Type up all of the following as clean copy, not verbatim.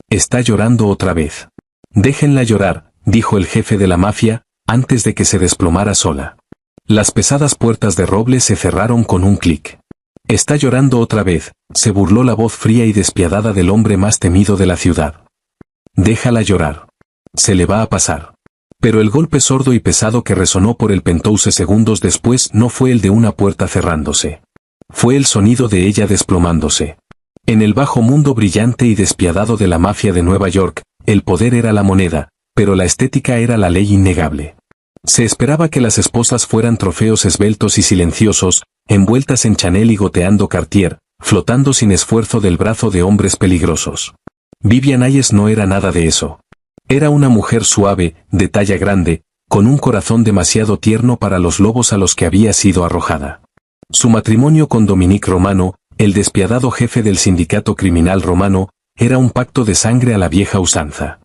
Está llorando otra vez. Déjenla llorar, dijo el jefe de la mafia, antes de que se desplomara sola. Las pesadas puertas de roble se cerraron con un clic. Está llorando otra vez, se burló la voz fría y despiadada del hombre más temido de la ciudad. Déjala llorar. Se le va a pasar. Pero el golpe sordo y pesado que resonó por el penthouse segundos después no fue el de una puerta cerrándose. Fue el sonido de ella desplomándose. En el bajo mundo brillante y despiadado de la mafia de Nueva York, el poder era la moneda, pero la estética era la ley innegable. Se esperaba que las esposas fueran trofeos esbeltos y silenciosos, envueltas en Chanel y goteando Cartier, flotando sin esfuerzo del brazo de hombres peligrosos. Vivian Hayes no era nada de eso. Era una mujer suave, de talla grande, con un corazón demasiado tierno para los lobos a los que había sido arrojada. Su matrimonio con Dominique Romano, el despiadado jefe del sindicato criminal romano, era un pacto de sangre a la vieja usanza.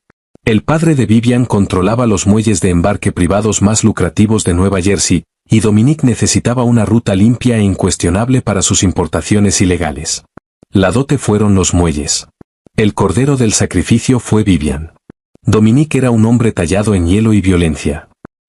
El padre de Vivian controlaba los muelles de embarque privados más lucrativos de Nueva Jersey, y Dominique necesitaba una ruta limpia e incuestionable para sus importaciones ilegales. La dote fueron los muelles. El cordero del sacrificio fue Vivian. Dominique era un hombre tallado en hielo y violencia.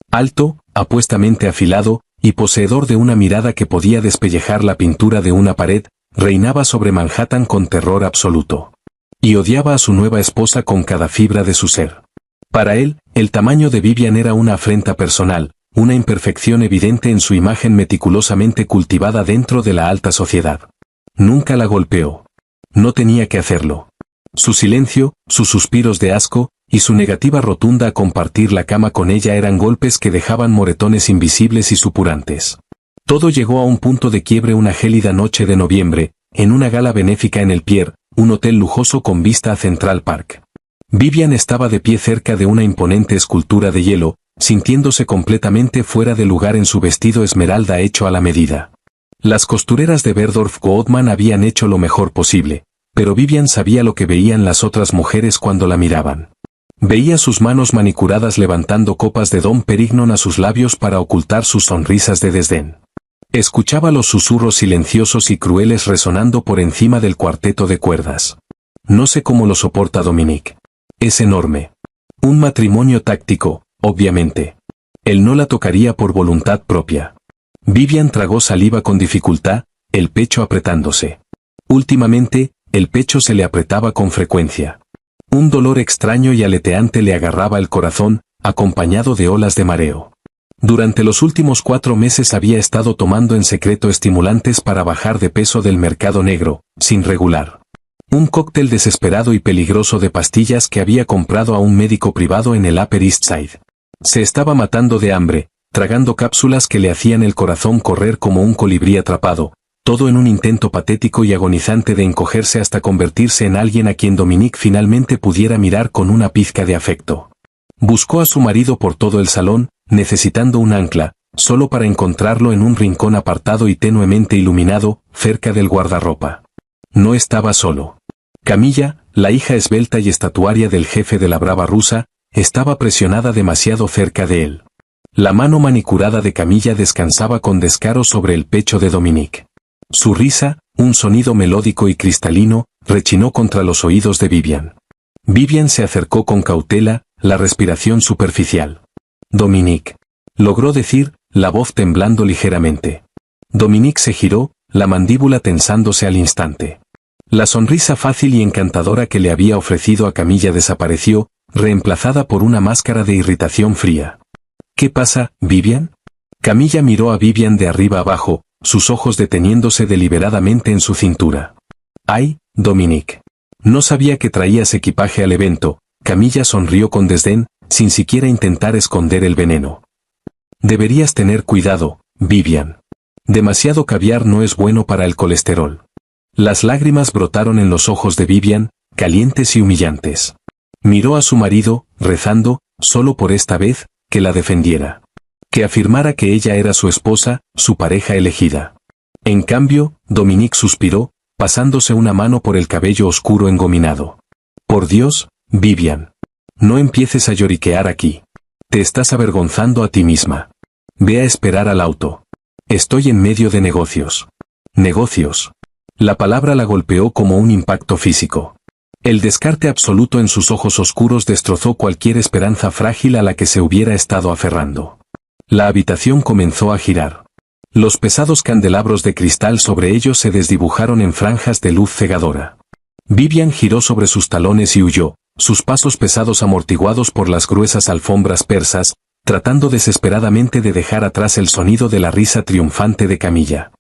Alto, apuestamente afilado, y poseedor de una mirada que podía despellejar la pintura de una pared, reinaba sobre Manhattan con terror absoluto. Y odiaba a su nueva esposa con cada fibra de su ser. Para él, el tamaño de Vivian era una afrenta personal, una imperfección evidente en su imagen meticulosamente cultivada dentro de la alta sociedad. Nunca la golpeó. No tenía que hacerlo. Su silencio, sus suspiros de asco, y su negativa rotunda a compartir la cama con ella eran golpes que dejaban moretones invisibles y supurantes. Todo llegó a un punto de quiebre una gélida noche de noviembre, en una gala benéfica en el Pier, un hotel lujoso con vista a Central Park. Vivian estaba de pie cerca de una imponente escultura de hielo, sintiéndose completamente fuera de lugar en su vestido esmeralda hecho a la medida. Las costureras de Bergdorf Goodman habían hecho lo mejor posible, pero Vivian sabía lo que veían las otras mujeres cuando la miraban. Veía sus manos manicuradas levantando copas de Dom Perignon a sus labios para ocultar sus sonrisas de desdén. Escuchaba los susurros silenciosos y crueles resonando por encima del cuarteto de cuerdas. No sé cómo lo soporta Dominique. Es enorme. Un matrimonio táctico, obviamente. Él no la tocaría por voluntad propia. Vivian tragó saliva con dificultad, el pecho apretándose. Últimamente, el pecho se le apretaba con frecuencia. Un dolor extraño y aleteante le agarraba el corazón, acompañado de olas de mareo. Durante los últimos 4 meses había estado tomando en secreto estimulantes para bajar de peso del mercado negro, sin regular. Un cóctel desesperado y peligroso de pastillas que había comprado a un médico privado en el Upper East Side. Se estaba matando de hambre, tragando cápsulas que le hacían el corazón correr como un colibrí atrapado, todo en un intento patético y agonizante de encogerse hasta convertirse en alguien a quien Dominique finalmente pudiera mirar con una pizca de afecto. Buscó a su marido por todo el salón, necesitando un ancla, solo para encontrarlo en un rincón apartado y tenuemente iluminado, cerca del guardarropa. No estaba solo. Camilla, la hija esbelta y estatuaria del jefe de la brava rusa, estaba presionada demasiado cerca de él. La mano manicurada de Camilla descansaba con descaro sobre el pecho de Dominique. Su risa, un sonido melódico y cristalino, rechinó contra los oídos de Vivian. Vivian se acercó con cautela, la respiración superficial. Dominique. Logró decir, la voz temblando ligeramente. Dominique se giró, la mandíbula tensándose al instante. La sonrisa fácil y encantadora que le había ofrecido a Camilla desapareció, reemplazada por una máscara de irritación fría. ¿Qué pasa, Vivian? Camilla miró a Vivian de arriba abajo, sus ojos deteniéndose deliberadamente en su cintura. ¡Ay, Dominique! No sabía que traías equipaje al evento. Camilla sonrió con desdén, sin siquiera intentar esconder el veneno. Deberías tener cuidado, Vivian. Demasiado caviar no es bueno para el colesterol. Las lágrimas brotaron en los ojos de Vivian, calientes y humillantes. Miró a su marido, rezando, solo por esta vez, que la defendiera. Que afirmara que ella era su esposa, su pareja elegida. En cambio, Dominique suspiró, pasándose una mano por el cabello oscuro engominado. Por Dios, Vivian. No empieces a lloriquear aquí. Te estás avergonzando a ti misma. Ve a esperar al auto. Estoy en medio de negocios. Negocios. La palabra la golpeó como un impacto físico. El descarte absoluto en sus ojos oscuros destrozó cualquier esperanza frágil a la que se hubiera estado aferrando. La habitación comenzó a girar. Los pesados candelabros de cristal sobre ellos se desdibujaron en franjas de luz cegadora. Vivian giró sobre sus talones y huyó, sus pasos pesados amortiguados por las gruesas alfombras persas, tratando desesperadamente de dejar atrás el sonido de la risa triunfante de Camilla.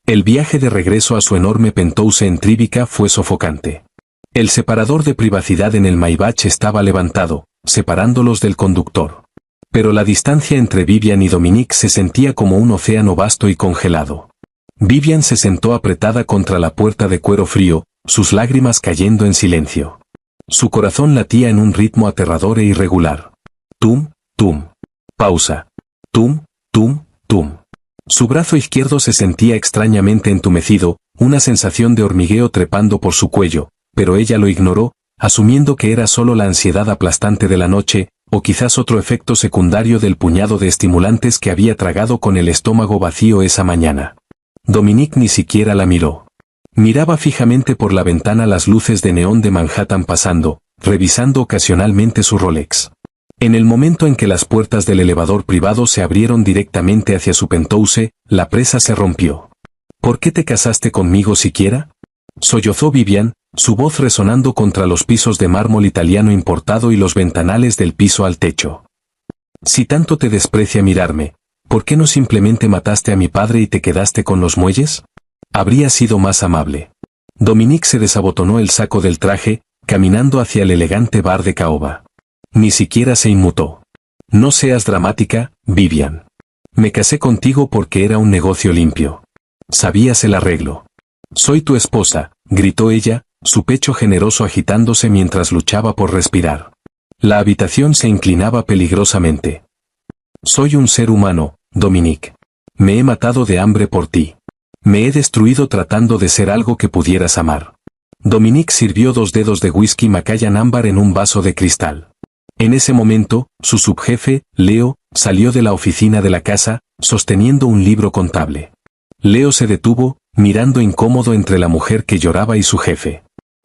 El viaje de regreso a su enorme penthouse en Tribeca fue sofocante. El separador de privacidad en el Maybach estaba levantado, separándolos del conductor. Pero la distancia entre Vivian y Dominique se sentía como un océano vasto y congelado. Vivian se sentó apretada contra la puerta de cuero frío, sus lágrimas cayendo en silencio. Su corazón latía en un ritmo aterrador e irregular. Tum, tum. Pausa. Tum, tum, tum. Su brazo izquierdo se sentía extrañamente entumecido, una sensación de hormigueo trepando por su cuello, pero ella lo ignoró, asumiendo que era solo la ansiedad aplastante de la noche, o quizás otro efecto secundario del puñado de estimulantes que había tragado con el estómago vacío esa mañana. Dominique ni siquiera la miró. Miraba fijamente por la ventana las luces de neón de Manhattan pasando, revisando ocasionalmente su Rolex. En el momento en que las puertas del elevador privado se abrieron directamente hacia su penthouse, la presa se rompió. ¿Por qué te casaste conmigo siquiera? Sollozó Vivian, su voz resonando contra los pisos de mármol italiano importado y los ventanales del piso al techo. Si tanto te desprecia mirarme, ¿por qué no simplemente mataste a mi padre y te quedaste con los muelles? Habría sido más amable. Dominique se desabotonó el saco del traje, caminando hacia el elegante bar de caoba. Ni siquiera se inmutó. No seas dramática, Vivian. Me casé contigo porque era un negocio limpio. Sabías el arreglo. Soy tu esposa, gritó ella, su pecho generoso agitándose mientras luchaba por respirar. La habitación se inclinaba peligrosamente. Soy un ser humano, Dominique. Me he matado de hambre por ti. Me he destruido tratando de ser algo que pudieras amar. Dominique sirvió 2 dedos de whisky Macallan ámbar en un vaso de cristal. En ese momento, su subjefe, Leo, salió de la oficina de la casa, sosteniendo un libro contable. Leo se detuvo, mirando incómodo entre la mujer que lloraba y su jefe.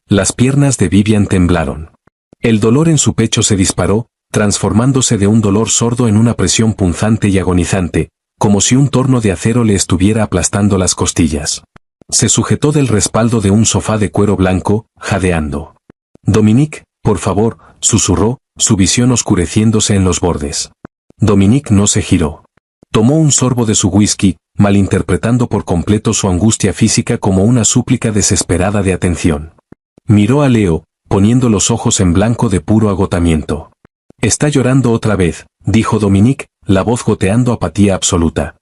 Las piernas de Vivian temblaron. El dolor en su pecho se disparó, transformándose de un dolor sordo en una presión punzante y agonizante, como si un torno de acero le estuviera aplastando las costillas. Se sujetó del respaldo de un sofá de cuero blanco, jadeando. Dominique, por favor, susurró, su visión oscureciéndose en los bordes. Dominique no se giró. Tomó un sorbo de su whisky, malinterpretando por completo su angustia física como una súplica desesperada de atención. Miró a Leo, poniendo los ojos en blanco de puro agotamiento. Está llorando otra vez, dijo Dominique, la voz goteando apatía absoluta.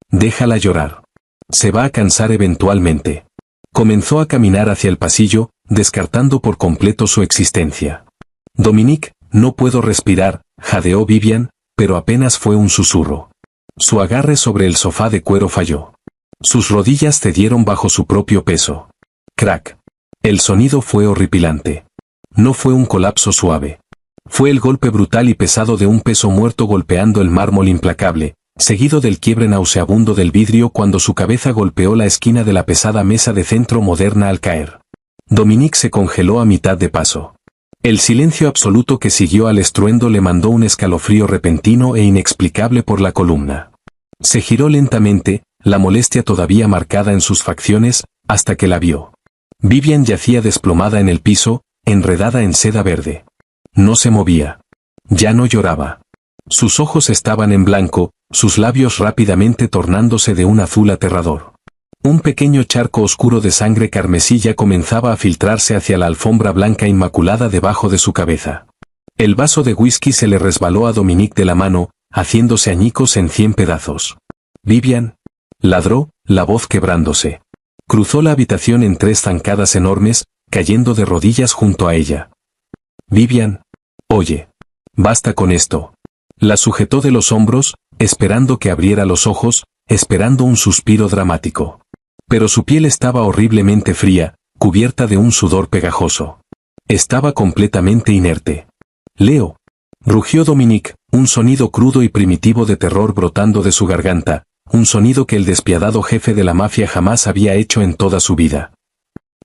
Déjala llorar. Se va a cansar eventualmente. Comenzó a caminar hacia el pasillo, descartando por completo su existencia. Dominique, no puedo respirar, jadeó Vivian, pero apenas fue un susurro. Su agarre sobre el sofá de cuero falló. Sus rodillas cedieron bajo su propio peso. Crack. El sonido fue horripilante. No fue un colapso suave. Fue el golpe brutal y pesado de un peso muerto golpeando el mármol implacable, seguido del quiebre nauseabundo del vidrio cuando su cabeza golpeó la esquina de la pesada mesa de centro moderna al caer. Dominique se congeló a mitad de paso. El silencio absoluto que siguió al estruendo le mandó un escalofrío repentino e inexplicable por la columna. Se giró lentamente, la molestia todavía marcada en sus facciones, hasta que la vio. Vivian yacía desplomada en el piso, enredada en seda verde. No se movía. Ya no lloraba. Sus ojos estaban en blanco, sus labios rápidamente tornándose de un azul aterrador. Un pequeño charco oscuro de sangre carmesí ya comenzaba a filtrarse hacia la alfombra blanca inmaculada debajo de su cabeza. El vaso de whisky se le resbaló a Dominique de la mano, haciéndose añicos en 100 pedazos. «Vivian», ladró, la voz quebrándose. Cruzó la habitación en 3 zancadas enormes, cayendo de rodillas junto a ella. «Vivian, oye. Basta con esto». La sujetó de los hombros, esperando que abriera los ojos, esperando un suspiro dramático. Pero su piel estaba horriblemente fría, cubierta de un sudor pegajoso. Estaba completamente inerte. «Leo», rugió Dominique, un sonido crudo y primitivo de terror brotando de su garganta, un sonido que el despiadado jefe de la mafia jamás había hecho en toda su vida.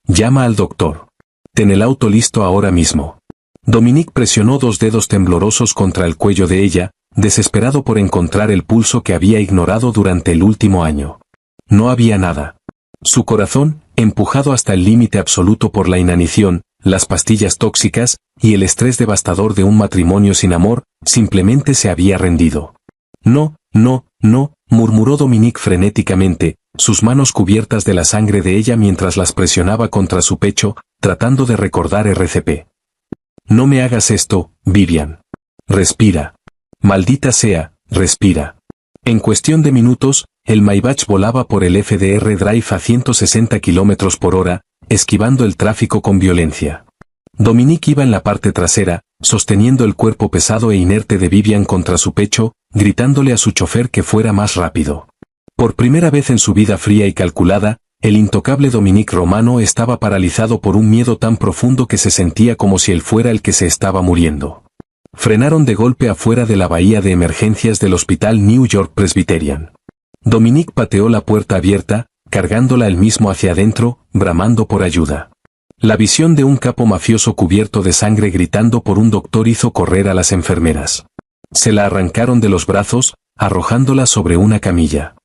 «Llama al doctor». Ten el auto listo ahora mismo. Dominique presionó 2 dedos temblorosos contra el cuello de ella, desesperado por encontrar el pulso que había ignorado durante el último año. No había nada. Su corazón, empujado hasta el límite absoluto por la inanición, las pastillas tóxicas, y el estrés devastador de un matrimonio sin amor, simplemente se había rendido. No, no, no, murmuró Dominique frenéticamente, sus manos cubiertas de la sangre de ella mientras las presionaba contra su pecho, tratando de recordar RCP. No me hagas esto, Vivian. Respira. Maldita sea, respira. En cuestión de minutos, el Maybach volaba por el FDR Drive a 160 km por hora, esquivando el tráfico con violencia. Dominique iba en la parte trasera, sosteniendo el cuerpo pesado e inerte de Vivian contra su pecho, gritándole a su chofer que fuera más rápido. Por primera vez en su vida fría y calculada, el intocable Dominique Romano estaba paralizado por un miedo tan profundo que se sentía como si él fuera el que se estaba muriendo. Frenaron de golpe afuera de la bahía de emergencias del Hospital New York Presbyterian. Dominique pateó la puerta abierta, cargándola él mismo hacia adentro, bramando por ayuda. La visión de un capo mafioso cubierto de sangre gritando por un doctor hizo correr a las enfermeras. Se la arrancaron de los brazos, arrojándola sobre una camilla.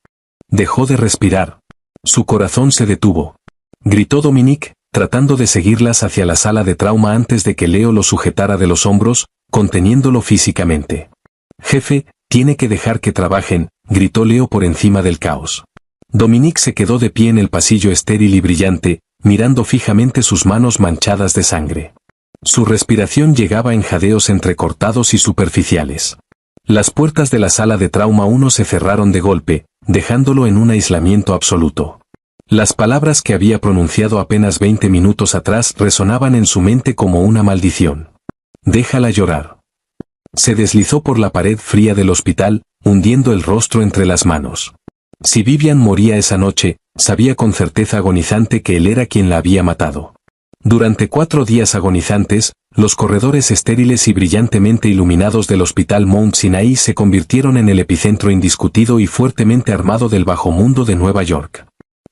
Dejó de respirar. Su corazón se detuvo. Gritó Dominique, tratando de seguirlas hacia la sala de trauma antes de que Leo lo sujetara de los hombros, conteniéndolo físicamente. Jefe, tiene que dejar que trabajen, gritó Leo por encima del caos. Dominique se quedó de pie en el pasillo estéril y brillante, mirando fijamente sus manos manchadas de sangre. Su respiración llegaba en jadeos entrecortados y superficiales. Las puertas de la sala de trauma 1 se cerraron de golpe, dejándolo en un aislamiento absoluto. Las palabras que había pronunciado apenas 20 minutos atrás resonaban en su mente como una maldición. Déjala llorar. Se deslizó por la pared fría del hospital, hundiendo el rostro entre las manos. Si Vivian moría esa noche, sabía con certeza agonizante que él era quien la había matado. Durante 4 días agonizantes, los corredores estériles y brillantemente iluminados del Hospital Mount Sinai se convirtieron en el epicentro indiscutido y fuertemente armado del bajo mundo de Nueva York.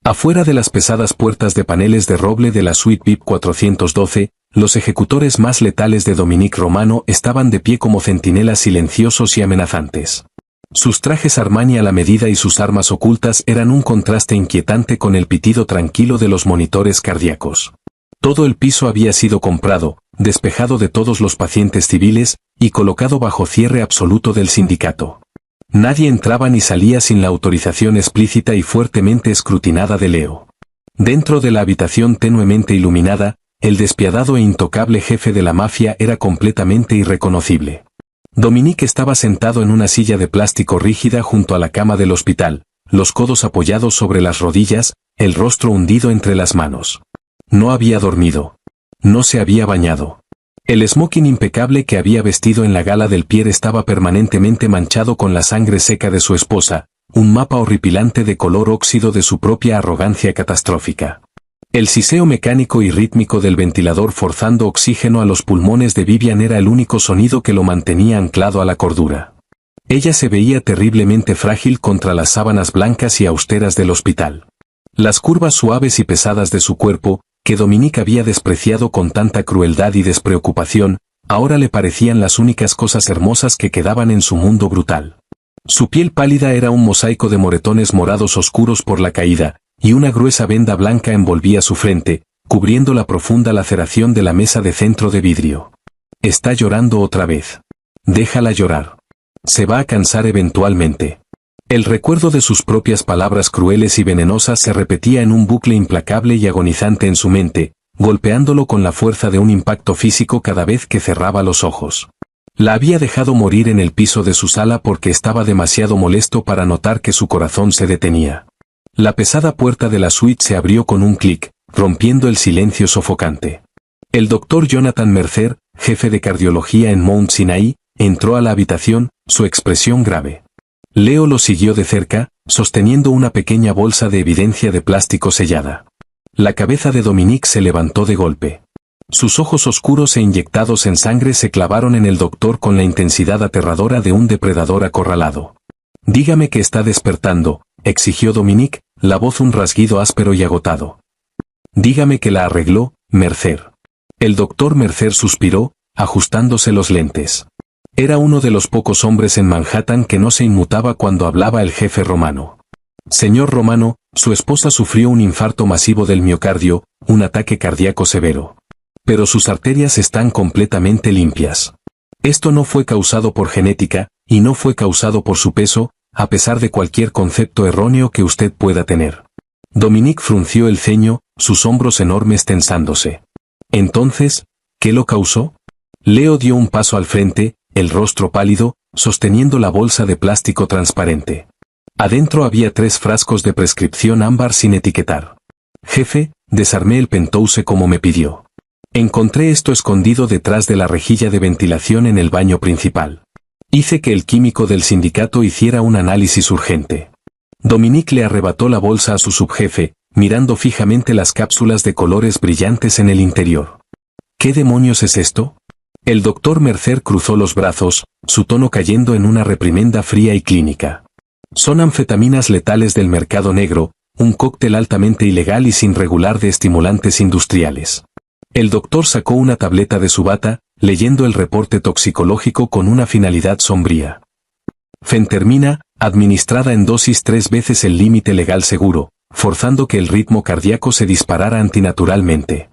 Afuera de las pesadas puertas de paneles de roble de la suite VIP 412, los ejecutores más letales de Dominique Romano estaban de pie como centinelas silenciosos y amenazantes. Sus trajes Armani a la medida y sus armas ocultas eran un contraste inquietante con el pitido tranquilo de los monitores cardíacos. Todo el piso había sido comprado, despejado de todos los pacientes civiles, y colocado bajo cierre absoluto del sindicato. Nadie entraba ni salía sin la autorización explícita y fuertemente escrutinada de Leo. Dentro de la habitación tenuemente iluminada, el despiadado e intocable jefe de la mafia era completamente irreconocible. Dominique estaba sentado en una silla de plástico rígida junto a la cama del hospital, los codos apoyados sobre las rodillas, el rostro hundido entre las manos. No había dormido. No se había bañado. El smoking impecable que había vestido en la gala del Pierre estaba permanentemente manchado con la sangre seca de su esposa, un mapa horripilante de color óxido de su propia arrogancia catastrófica. El siseo mecánico y rítmico del ventilador forzando oxígeno a los pulmones de Vivian era el único sonido que lo mantenía anclado a la cordura. Ella se veía terriblemente frágil contra las sábanas blancas y austeras del hospital. Las curvas suaves y pesadas de su cuerpo, que Dominique había despreciado con tanta crueldad y despreocupación, ahora le parecían las únicas cosas hermosas que quedaban en su mundo brutal. Su piel pálida era un mosaico de moretones morados oscuros por la caída, y una gruesa venda blanca envolvía su frente, cubriendo la profunda laceración de la mesa de centro de vidrio. Está llorando otra vez. Déjala llorar. Se va a cansar eventualmente. El recuerdo de sus propias palabras crueles y venenosas se repetía en un bucle implacable y agonizante en su mente, golpeándolo con la fuerza de un impacto físico cada vez que cerraba los ojos. La había dejado morir en el piso de su sala porque estaba demasiado molesto para notar que su corazón se detenía. La pesada puerta de la suite se abrió con un clic, rompiendo el silencio sofocante. El doctor Jonathan Mercer, jefe de cardiología en Mount Sinai, entró a la habitación, su expresión grave. Leo lo siguió de cerca, sosteniendo una pequeña bolsa de evidencia de plástico sellada. La cabeza de Dominique se levantó de golpe. Sus ojos oscuros e inyectados en sangre se clavaron en el doctor con la intensidad aterradora de un depredador acorralado. Dígame que está despertando, exigió Dominique, la voz un rasguido áspero y agotado. Dígame que la arregló, Mercer. El doctor Mercer suspiró, ajustándose los lentes. Era uno de los pocos hombres en Manhattan que no se inmutaba cuando hablaba el jefe Romano. Señor Romano, su esposa sufrió un infarto masivo del miocardio, un ataque cardíaco severo. Pero sus arterias están completamente limpias. Esto no fue causado por genética, y no fue causado por su peso, a pesar de cualquier concepto erróneo que usted pueda tener. Dominique frunció el ceño, sus hombros enormes tensándose. Entonces, ¿qué lo causó? Leo dio un paso al frente, el rostro pálido, sosteniendo la bolsa de plástico transparente. Adentro había 3 frascos de prescripción ámbar sin etiquetar. Jefe, desarmé el Pentouse como me pidió. Encontré esto escondido detrás de la rejilla de ventilación en el baño principal. Hice que el químico del sindicato hiciera un análisis urgente. Dominique le arrebató la bolsa a su subjefe, mirando fijamente las cápsulas de colores brillantes en el interior. ¿Qué demonios es esto? El doctor Mercer cruzó los brazos, su tono cayendo en una reprimenda fría y clínica. Son anfetaminas letales del mercado negro, un cóctel altamente ilegal y sin regular de estimulantes industriales. El doctor sacó una tableta de su bata, leyendo el reporte toxicológico con una finalidad sombría. Fentermina, administrada en dosis 3 veces el límite legal seguro, forzando que el ritmo cardíaco se disparara antinaturalmente.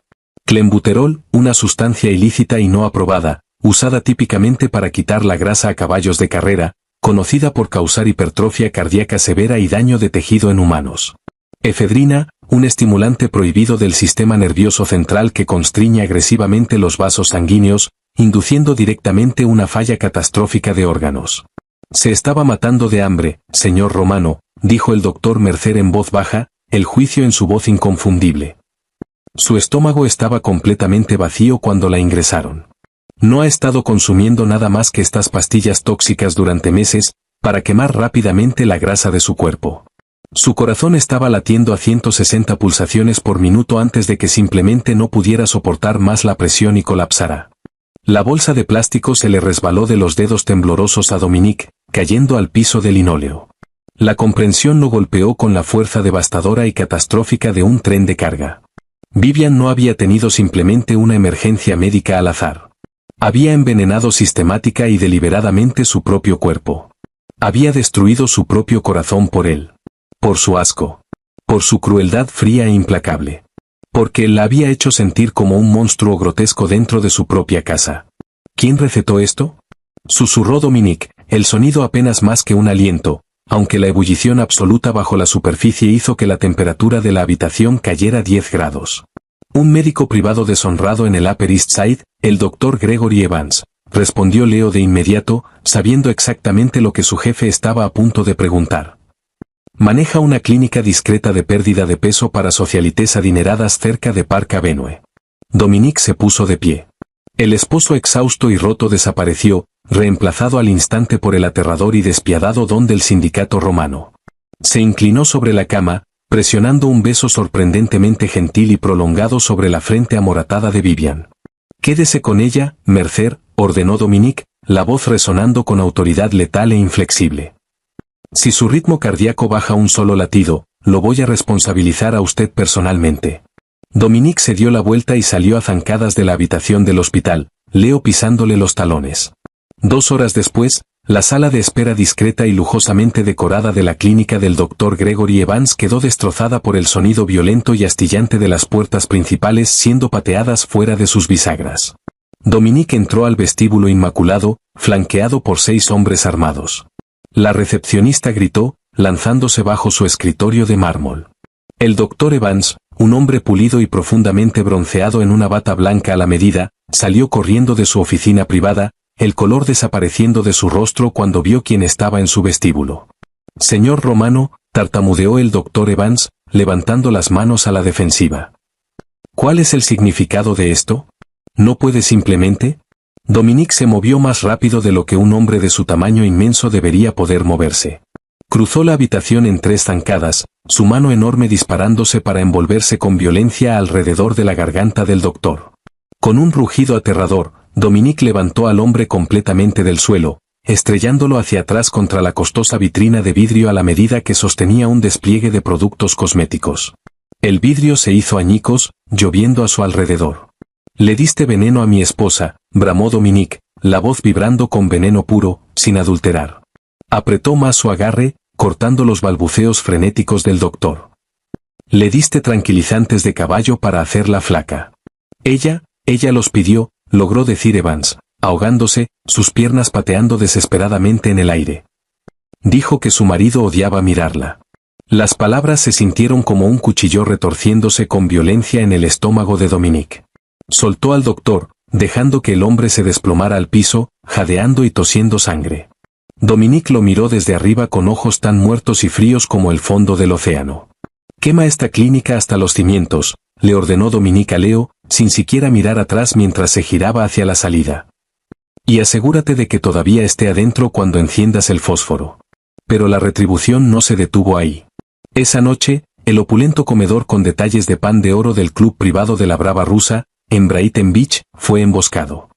Clenbuterol, una sustancia ilícita y no aprobada, usada típicamente para quitar la grasa a caballos de carrera, conocida por causar hipertrofia cardíaca severa y daño de tejido en humanos. Efedrina, un estimulante prohibido del sistema nervioso central que constriñe agresivamente los vasos sanguíneos, induciendo directamente una falla catastrófica de órganos. Se estaba matando de hambre, señor Romano, dijo el doctor Mercer en voz baja, el juicio en su voz inconfundible. Su estómago estaba completamente vacío cuando la ingresaron. No ha estado consumiendo nada más que estas pastillas tóxicas durante meses, para quemar rápidamente la grasa de su cuerpo. Su corazón estaba latiendo a 160 pulsaciones por minuto antes de que simplemente no pudiera soportar más la presión y colapsara. La bolsa de plástico se le resbaló de los dedos temblorosos a Dominique, cayendo al piso de linóleo. La comprensión lo golpeó con la fuerza devastadora y catastrófica de un tren de carga. Vivian no había tenido simplemente una emergencia médica al azar. Había envenenado sistemática y deliberadamente su propio cuerpo. Había destruido su propio corazón por él. Por su asco. Por su crueldad fría e implacable. Porque él la había hecho sentir como un monstruo grotesco dentro de su propia casa. ¿Quién recetó esto? Susurró Dominique, el sonido apenas más que un aliento, aunque la ebullición absoluta bajo la superficie hizo que la temperatura de la habitación cayera 10 grados. Un médico privado deshonrado en el Upper East Side, el Dr. Gregory Evans, respondió Leo de inmediato, sabiendo exactamente lo que su jefe estaba a punto de preguntar. Maneja una clínica discreta de pérdida de peso para socialites adineradas cerca de Park Avenue. Dominique se puso de pie. El esposo exhausto y roto desapareció, reemplazado al instante por el aterrador y despiadado don del sindicato romano. Se inclinó sobre la cama, presionando un beso sorprendentemente gentil y prolongado sobre la frente amoratada de Vivian. «Quédese con ella, Mercer», ordenó Dominique, la voz resonando con autoridad letal e inflexible. «Si su ritmo cardíaco baja un solo latido, lo voy a responsabilizar a usted personalmente». Dominique se dio la vuelta y salió a zancadas de la habitación del hospital, Leo pisándole los talones. 2 horas después, la sala de espera discreta y lujosamente decorada de la clínica del Dr. Gregory Evans quedó destrozada por el sonido violento y astillante de las puertas principales siendo pateadas fuera de sus bisagras. Dominique entró al vestíbulo inmaculado, flanqueado por 6 hombres armados. La recepcionista gritó, lanzándose bajo su escritorio de mármol. El Dr. Evans, un hombre pulido y profundamente bronceado en una bata blanca a la medida, salió corriendo de su oficina privada, el color desapareciendo de su rostro cuando vio quién estaba en su vestíbulo. «Señor Romano», tartamudeó el Dr. Evans, levantando las manos a la defensiva. «¿Cuál es el significado de esto? ¿No puede simplemente?» Dominique se movió más rápido de lo que un hombre de su tamaño inmenso debería poder moverse. Cruzó la habitación en 3 zancadas, su mano enorme disparándose para envolverse con violencia alrededor de la garganta del doctor. Con un rugido aterrador, Dominique levantó al hombre completamente del suelo, estrellándolo hacia atrás contra la costosa vitrina de vidrio a la medida que sostenía un despliegue de productos cosméticos. El vidrio se hizo añicos, lloviendo a su alrededor. Le diste veneno a mi esposa, bramó Dominique, la voz vibrando con veneno puro, sin adulterar. Apretó más su agarre, cortando los balbuceos frenéticos del doctor. Le diste tranquilizantes de caballo para hacerla flaca. Ella los pidió, logró decir Evans, ahogándose, sus piernas pateando desesperadamente en el aire. Dijo que su marido odiaba mirarla. Las palabras se sintieron como un cuchillo retorciéndose con violencia en el estómago de Dominique. Soltó al doctor, dejando que el hombre se desplomara al piso, jadeando y tosiendo sangre. Dominique lo miró desde arriba con ojos tan muertos y fríos como el fondo del océano. «Quema esta clínica hasta los cimientos», le ordenó Dominique a Leo, sin siquiera mirar atrás mientras se giraba hacia la salida. «Y asegúrate de que todavía esté adentro cuando enciendas el fósforo». Pero la retribución no se detuvo ahí. Esa noche, el opulento comedor con detalles de pan de oro del club privado de la Brava Rusa, en Brighton Beach, fue emboscado.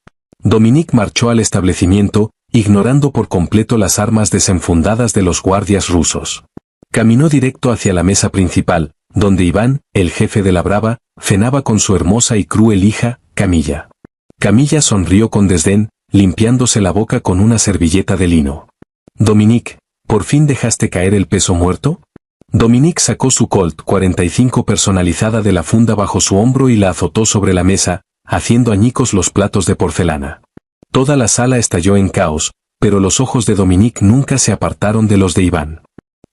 Dominique marchó al establecimiento, ignorando por completo las armas desenfundadas de los guardias rusos. Caminó directo hacia la mesa principal, donde Iván, el jefe de la Brava, cenaba con su hermosa y cruel hija, Camilla. Camilla sonrió con desdén, limpiándose la boca con una servilleta de lino. «Dominique, ¿por fin dejaste caer el peso muerto?» Dominique sacó su Colt 45 personalizada de la funda bajo su hombro y la azotó sobre la mesa, haciendo añicos los platos de porcelana. Toda la sala estalló en caos, pero los ojos de Dominique nunca se apartaron de los de Iván.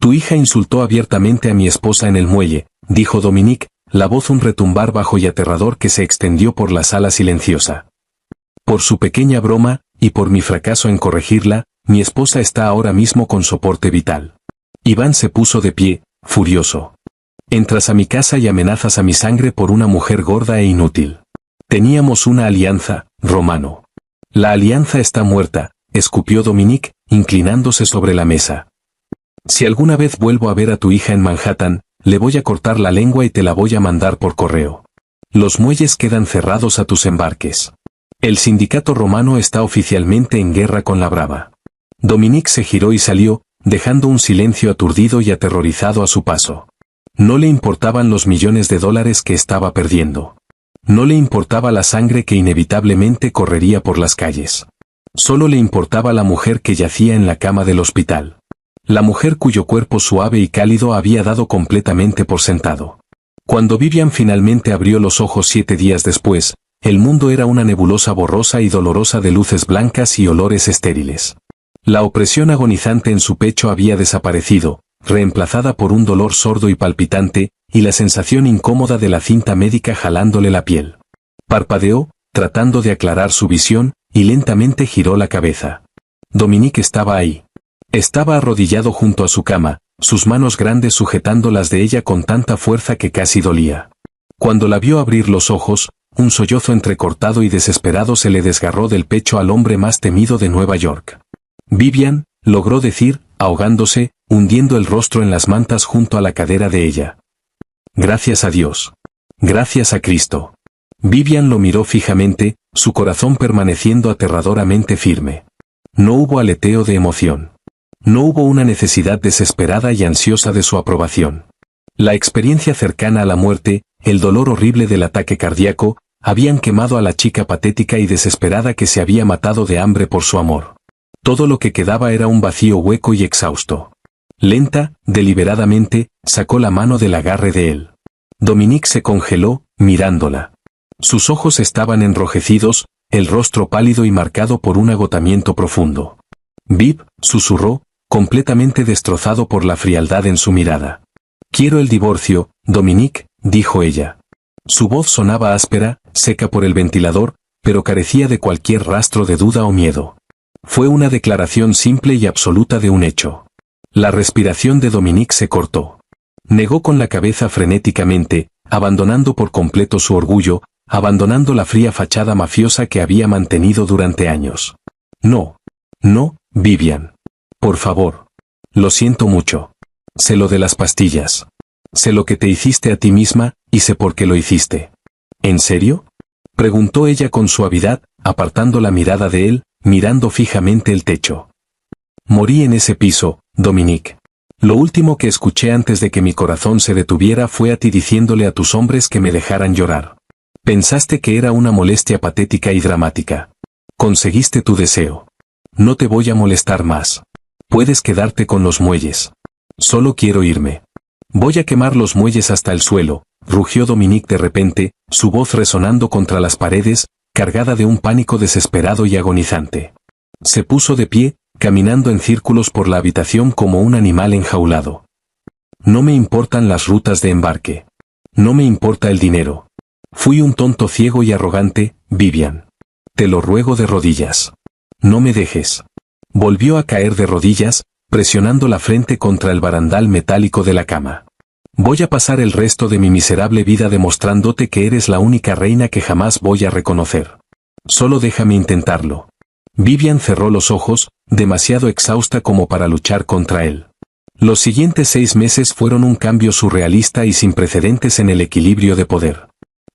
«Tu hija insultó abiertamente a mi esposa en el muelle», dijo Dominique, la voz un retumbar bajo y aterrador que se extendió por la sala silenciosa. «Por su pequeña broma, y por mi fracaso en corregirla, mi esposa está ahora mismo con soporte vital». Iván se puso de pie, furioso. «Entras a mi casa y amenazas a mi sangre por una mujer gorda e inútil. Teníamos una alianza, Romano». «La alianza está muerta», escupió Dominique, inclinándose sobre la mesa. «Si alguna vez vuelvo a ver a tu hija en Manhattan, le voy a cortar la lengua y te la voy a mandar por correo. Los muelles quedan cerrados a tus embarques. El sindicato romano está oficialmente en guerra con la Brava». Dominique se giró y salió, dejando un silencio aturdido y aterrorizado a su paso. No le importaban los millones de dólares que estaba perdiendo. No le importaba la sangre que inevitablemente correría por las calles. Solo le importaba la mujer que yacía en la cama del hospital. La mujer cuyo cuerpo suave y cálido había dado completamente por sentado. Cuando Vivian finalmente abrió los ojos 7 días después, el mundo era una nebulosa borrosa y dolorosa de luces blancas y olores estériles. La opresión agonizante en su pecho había desaparecido, reemplazada por un dolor sordo y palpitante, y la sensación incómoda de la cinta médica jalándole la piel. Parpadeó, tratando de aclarar su visión, y lentamente giró la cabeza. Dominique estaba ahí. Estaba arrodillado junto a su cama, sus manos grandes sujetando las de ella con tanta fuerza que casi dolía. Cuando la vio abrir los ojos, un sollozo entrecortado y desesperado se le desgarró del pecho al hombre más temido de Nueva York. «Vivian», logró decir, ahogándose, hundiendo el rostro en las mantas junto a la cadera de ella. «Gracias a Dios. Gracias a Cristo». Vivian lo miró fijamente, su corazón permaneciendo aterradoramente firme. No hubo aleteo de emoción. No hubo una necesidad desesperada y ansiosa de su aprobación. La experiencia cercana a la muerte, el dolor horrible del ataque cardíaco, habían quemado a la chica patética y desesperada que se había matado de hambre por su amor. Todo lo que quedaba era un vacío hueco y exhausto. Lenta, deliberadamente, sacó la mano del agarre de él. Dominique se congeló, mirándola. Sus ojos estaban enrojecidos, el rostro pálido y marcado por un agotamiento profundo. «Viv», susurró, completamente destrozado por la frialdad en su mirada. «Quiero el divorcio, Dominique», dijo ella. Su voz sonaba áspera, seca por el ventilador, pero carecía de cualquier rastro de duda o miedo. Fue una declaración simple y absoluta de un hecho. La respiración de Dominique se cortó. Negó con la cabeza frenéticamente, abandonando por completo su orgullo, abandonando la fría fachada mafiosa que había mantenido durante años. «No. No, Vivian. Por favor. Lo siento mucho. Sé lo de las pastillas. Sé lo que te hiciste a ti misma, y sé por qué lo hiciste». «¿En serio?», preguntó ella con suavidad, apartando la mirada de él, mirando fijamente el techo. «Morí en ese piso, Dominique. Lo último que escuché antes de que mi corazón se detuviera fue a ti diciéndole a tus hombres que me dejaran llorar. Pensaste que era una molestia patética y dramática. Conseguiste tu deseo. No te voy a molestar más. Puedes quedarte con los muelles. Solo quiero irme. Voy a quemar los muelles hasta el suelo, rugió Dominique de repente, su voz resonando contra las paredes, cargada de un pánico desesperado y agonizante. Se puso de pie, caminando en círculos por la habitación como un animal enjaulado. No me importan las rutas de embarque. No me importa el dinero. Fui un tonto ciego y arrogante, Vivian. Te lo ruego de rodillas. No me dejes. Volvió a caer de rodillas, presionando la frente contra el barandal metálico de la cama. Voy a pasar el resto de mi miserable vida demostrándote que eres la única reina que jamás voy a reconocer. Solo déjame intentarlo. Vivian cerró los ojos, demasiado exhausta como para luchar contra él. Los siguientes 6 meses fueron un cambio surrealista y sin precedentes en el equilibrio de poder.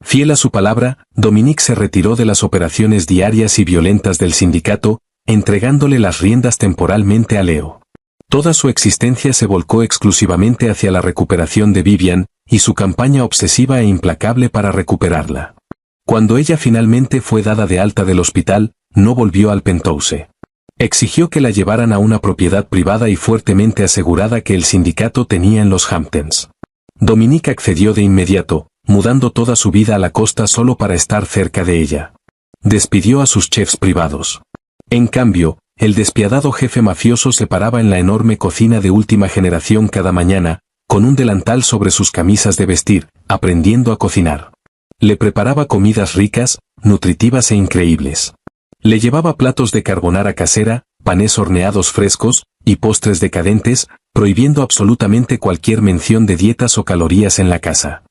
Fiel a su palabra, Dominique se retiró de las operaciones diarias y violentas del sindicato, entregándole las riendas temporalmente a Leo. Toda su existencia se volcó exclusivamente hacia la recuperación de Vivian, y su campaña obsesiva e implacable para recuperarla. Cuando ella finalmente fue dada de alta del hospital, no volvió al penthouse. Exigió que la llevaran a una propiedad privada y fuertemente asegurada que el sindicato tenía en los Hamptons. Dominique accedió de inmediato, mudando toda su vida a la costa solo para estar cerca de ella. Despidió a sus chefs privados. En cambio, el despiadado jefe mafioso se paraba en la enorme cocina de última generación cada mañana, con un delantal sobre sus camisas de vestir, aprendiendo a cocinar. Le preparaba comidas ricas, nutritivas e increíbles. Le llevaba platos de carbonara casera, panes horneados frescos, y postres decadentes, prohibiendo absolutamente cualquier mención de dietas o calorías en la casa.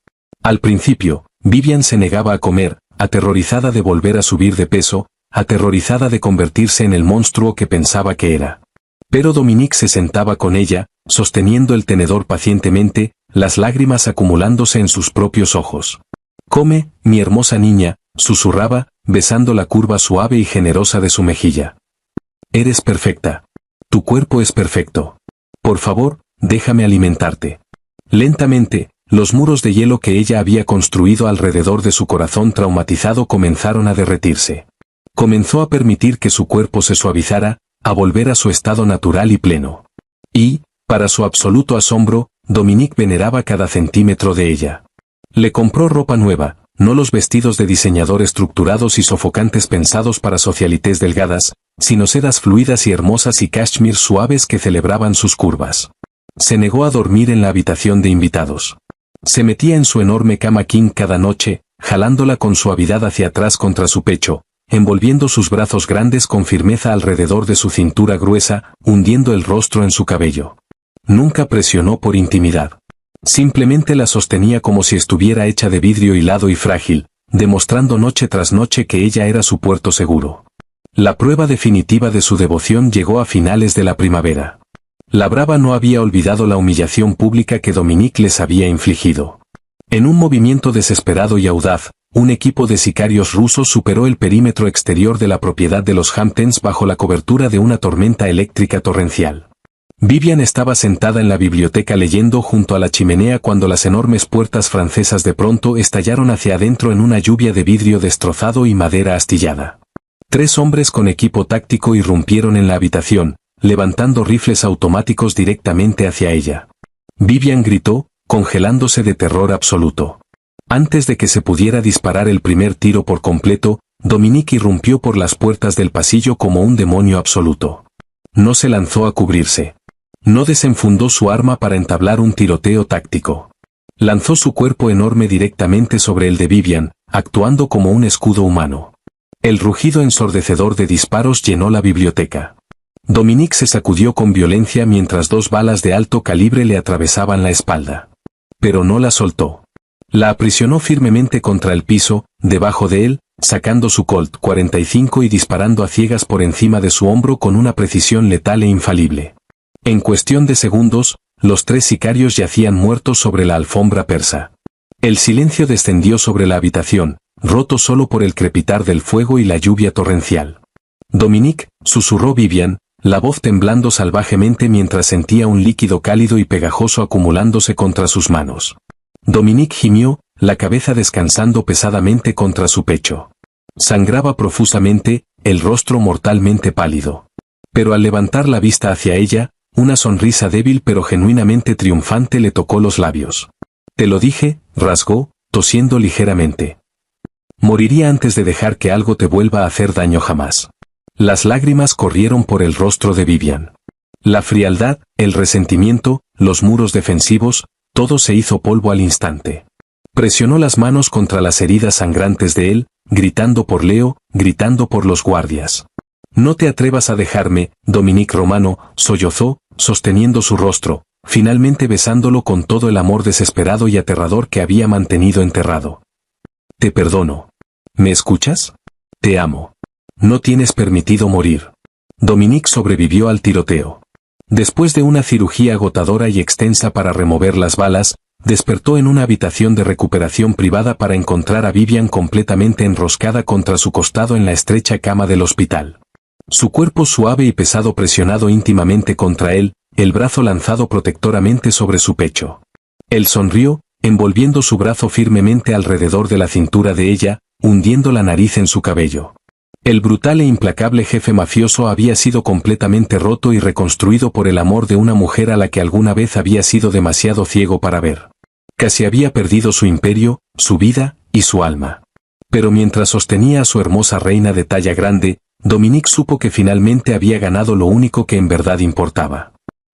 Al principio, Vivian se negaba a comer, aterrorizada de volver a subir de peso, aterrorizada de convertirse en el monstruo que pensaba que era. Pero Dominique se sentaba con ella, sosteniendo el tenedor pacientemente, las lágrimas acumulándose en sus propios ojos. «Come, mi hermosa niña», susurraba, besando la curva suave y generosa de su mejilla. «Eres perfecta. Tu cuerpo es perfecto. Por favor, déjame alimentarte». Lentamente, los muros de hielo que ella había construido alrededor de su corazón traumatizado comenzaron a derretirse. Comenzó a permitir que su cuerpo se suavizara, a volver a su estado natural y pleno. Y, para su absoluto asombro, Dominique veneraba cada centímetro de ella. Le compró ropa nueva, no los vestidos de diseñador estructurados y sofocantes pensados para socialites delgadas, sino sedas fluidas y hermosas y cashmere suaves que celebraban sus curvas. Se negó a dormir en la habitación de invitados. Se metía en su enorme cama king cada noche, jalándola con suavidad hacia atrás contra su pecho, envolviendo sus brazos grandes con firmeza alrededor de su cintura gruesa, hundiendo el rostro en su cabello. Nunca presionó por intimidad. Simplemente la sostenía como si estuviera hecha de vidrio hilado y frágil, demostrando noche tras noche que ella era su puerto seguro. La prueba definitiva de su devoción llegó a finales de la primavera. La brava no había olvidado la humillación pública que Dominique les había infligido. En un movimiento desesperado y audaz, un equipo de sicarios rusos superó el perímetro exterior de la propiedad de los Hamptons bajo la cobertura de una tormenta eléctrica torrencial. Vivian estaba sentada en la biblioteca leyendo junto a la chimenea cuando las enormes puertas francesas de pronto estallaron hacia adentro en una lluvia de vidrio destrozado y madera astillada. 3 hombres con equipo táctico irrumpieron en la habitación, levantando rifles automáticos directamente hacia ella. Vivian gritó, congelándose de terror absoluto. Antes de que se pudiera disparar el primer tiro por completo, Dominique irrumpió por las puertas del pasillo como un demonio absoluto. No se lanzó a cubrirse. No desenfundó su arma para entablar un tiroteo táctico. Lanzó su cuerpo enorme directamente sobre el de Vivian, actuando como un escudo humano. El rugido ensordecedor de disparos llenó la biblioteca. Dominique se sacudió con violencia mientras 2 balas de alto calibre le atravesaban la espalda. Pero no la soltó. La aprisionó firmemente contra el piso, debajo de él, sacando su Colt 45 y disparando a ciegas por encima de su hombro con una precisión letal e infalible. En cuestión de segundos, los 3 sicarios yacían muertos sobre la alfombra persa. El silencio descendió sobre la habitación, roto solo por el crepitar del fuego y la lluvia torrencial. «Dominique», susurró Vivian, la voz temblando salvajemente mientras sentía un líquido cálido y pegajoso acumulándose contra sus manos. Dominique gimió, la cabeza descansando pesadamente contra su pecho. Sangraba profusamente, el rostro mortalmente pálido. Pero al levantar la vista hacia ella, una sonrisa débil pero genuinamente triunfante le tocó los labios. «Te lo dije», rasgó, tosiendo ligeramente. «Moriría antes de dejar que algo te vuelva a hacer daño jamás». Las lágrimas corrieron por el rostro de Vivian. La frialdad, el resentimiento, los muros defensivos, todo se hizo polvo al instante. Presionó las manos contra las heridas sangrantes de él, gritando por Leo, gritando por los guardias. «No te atrevas a dejarme», Dominique Romano sollozó, sosteniendo su rostro, finalmente besándolo con todo el amor desesperado y aterrador que había mantenido enterrado. «Te perdono. ¿Me escuchas? Te amo. No tienes permitido morir». Dominique sobrevivió al tiroteo. Después de una cirugía agotadora y extensa para remover las balas, despertó en una habitación de recuperación privada para encontrar a Vivian completamente enroscada contra su costado en la estrecha cama del hospital. Su cuerpo suave y pesado presionado íntimamente contra él, el brazo lanzado protectoramente sobre su pecho. Él sonrió, envolviendo su brazo firmemente alrededor de la cintura de ella, hundiendo la nariz en su cabello. El brutal e implacable jefe mafioso había sido completamente roto y reconstruido por el amor de una mujer a la que alguna vez había sido demasiado ciego para ver. Casi había perdido su imperio, su vida y su alma. Pero mientras sostenía a su hermosa reina de talla grande, Dominique supo que finalmente había ganado lo único que en verdad importaba.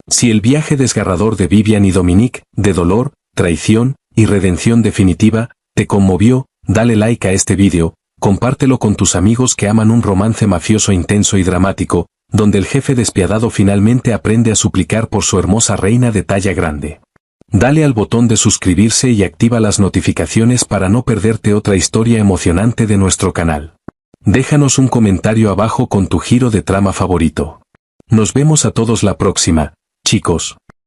Si el viaje desgarrador de Vivian y Dominique, de dolor, traición y redención definitiva, te conmovió, dale like a este vídeo. Compártelo con tus amigos que aman un romance mafioso intenso y dramático, donde el jefe despiadado finalmente aprende a suplicar por su hermosa reina de talla grande. Dale al botón de suscribirse y activa las notificaciones para no perderte otra historia emocionante de nuestro canal. Déjanos un comentario abajo con tu giro de trama favorito. Nos vemos a todos la próxima, chicos.